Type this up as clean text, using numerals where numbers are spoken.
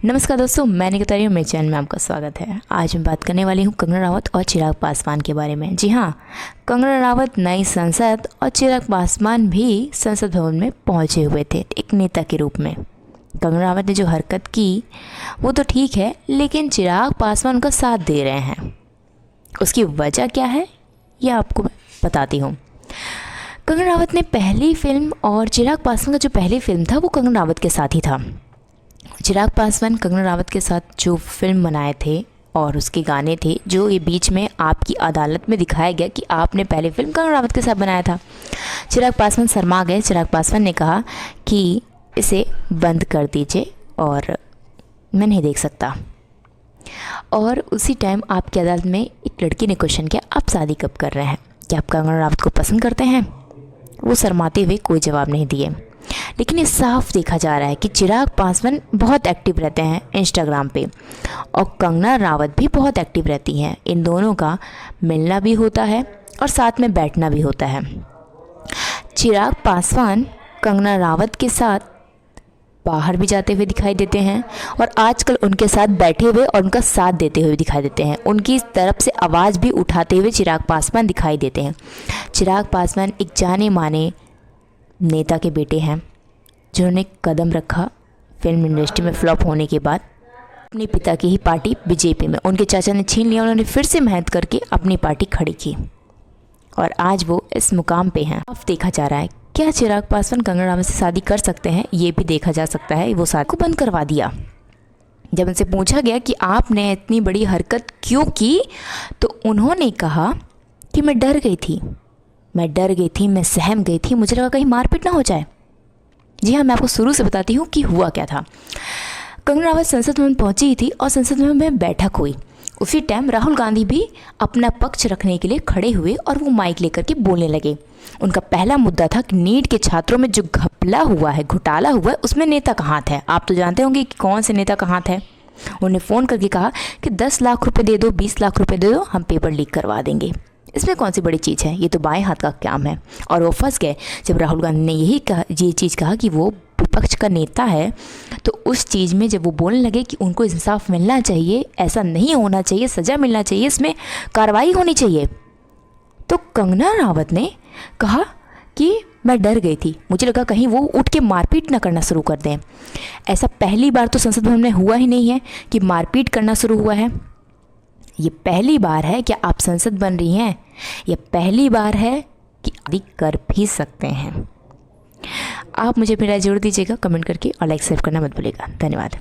नमस्कार दोस्तों, मैं निकिता रही हूँ। मेरे चैनल में आपका स्वागत है। आज मैं बात करने वाली हूँ कंगना रावत और चिराग पासवान के बारे में। जी हाँ, कंगना रावत नई सांसद और चिराग पासवान भी संसद भवन में पहुँचे हुए थे एक नेता के रूप में। कंगना रावत ने जो हरकत की वो तो ठीक है, लेकिन चिराग पासवान उनका साथ दे रहे हैं। उसकी वजह क्या है ये आपको मैं बताती हूँ। कंगना रावत ने पहली फिल्म और चिराग पासवान का जो पहली फिल्म था वो कंगना रावत के साथ ही था। चिराग पासवान कंगना रावत के साथ जो फिल्म बनाए थे और उसके गाने थे, जो ये बीच में आपकी अदालत में दिखाया गया कि आपने पहली फिल्म कंगना रावत के साथ बनाया था। चिराग पासवान शर्मा गए। चिराग पासवान ने कहा कि इसे बंद कर दीजिए और मैं नहीं देख सकता। और उसी टाइम आपकी अदालत में एक लड़की ने क्वेश्चन किया, आप शादी कब कर रहे हैं, क्या आप कंगना रावत को पसंद करते हैं? वो शर्माते हुए कोई जवाब नहीं दिए। लेकिन ये साफ देखा जा रहा है कि चिराग पासवान बहुत एक्टिव रहते हैं इंस्टाग्राम पे और कंगना रावत भी बहुत एक्टिव रहती हैं। इन दोनों का मिलना भी होता है और साथ में बैठना भी होता है। चिराग पासवान कंगना रावत के साथ बाहर भी जाते हुए दिखाई देते हैं और आजकल उनके साथ बैठे हुए और उनका साथ देते हुए दिखाई देते हैं। उनकी तरफ से आवाज़ भी उठाते हुए चिराग पासवान दिखाई देते हैं। चिराग पासवान एक जाने माने नेता के बेटे हैं जिन्होंने कदम रखा फिल्म इंडस्ट्री में फ्लॉप होने के बाद। अपने पिता की ही पार्टी बीजेपी में उनके चाचा ने छीन लिया। उन्होंने फिर से मेहनत करके अपनी पार्टी खड़ी की और आज वो इस मुकाम पे हैं। अब देखा जा रहा है क्या चिराग पासवान कंगना रावत से शादी कर सकते हैं, ये भी देखा जा सकता है। वो शादी को बंद करवा दिया। जब उनसे पूछा गया कि आपने इतनी बड़ी हरकत क्यों की, तो उन्होंने कहा कि मैं डर गई थी, मैं सहम गई थी, मुझे लगा कहीं मारपीट ना हो जाए। जी हाँ, मैं आपको शुरू से बताती हूँ कि हुआ क्या था। कंगना रावत संसद भवन पहुंची थी और संसद भवन में बैठक हुई। उसी टाइम राहुल गांधी भी अपना पक्ष रखने के लिए खड़े हुए और वो माइक लेकर के बोलने लगे। उनका पहला मुद्दा था कि नीट के छात्रों में जो घपला हुआ है, घोटाला हुआ है, उसमें नेता का हाथ है। आप तो जानते होंगे कि कौन से नेता का हाथ है। उन्होंने फ़ोन करके कहा कि 10 लाख रुपये दे दो, 20 लाख रुपये दे दो, हम पेपर लीक करवा देंगे। इसमें कौन सी बड़ी चीज़ है, ये तो बाएं हाथ का काम है। और वो फंस गए जब राहुल गांधी ने ये चीज़ कहा कि वो विपक्ष का नेता है। तो उस चीज़ में जब वो बोलने लगे कि उनको इंसाफ मिलना चाहिए, ऐसा नहीं होना चाहिए, सज़ा मिलना चाहिए, इसमें कार्रवाई होनी चाहिए, तो कंगना रावत ने कहा कि मैं डर गई थी, मुझे लगा कहीं वो उठ के मारपीट ना करना शुरू कर दें। ऐसा पहली बार तो संसद भवन में हुआ ही नहीं है कि मारपीट करना शुरू हुआ है। ये पहली बार है कि आप संसद बन रही हैं, ये पहली बार है कि आदि कर भी सकते हैं। आप मुझे अपनी राय जरूर दीजिएगा कमेंट करके और लाइक शेयर करना मत भूलिएगा। धन्यवाद।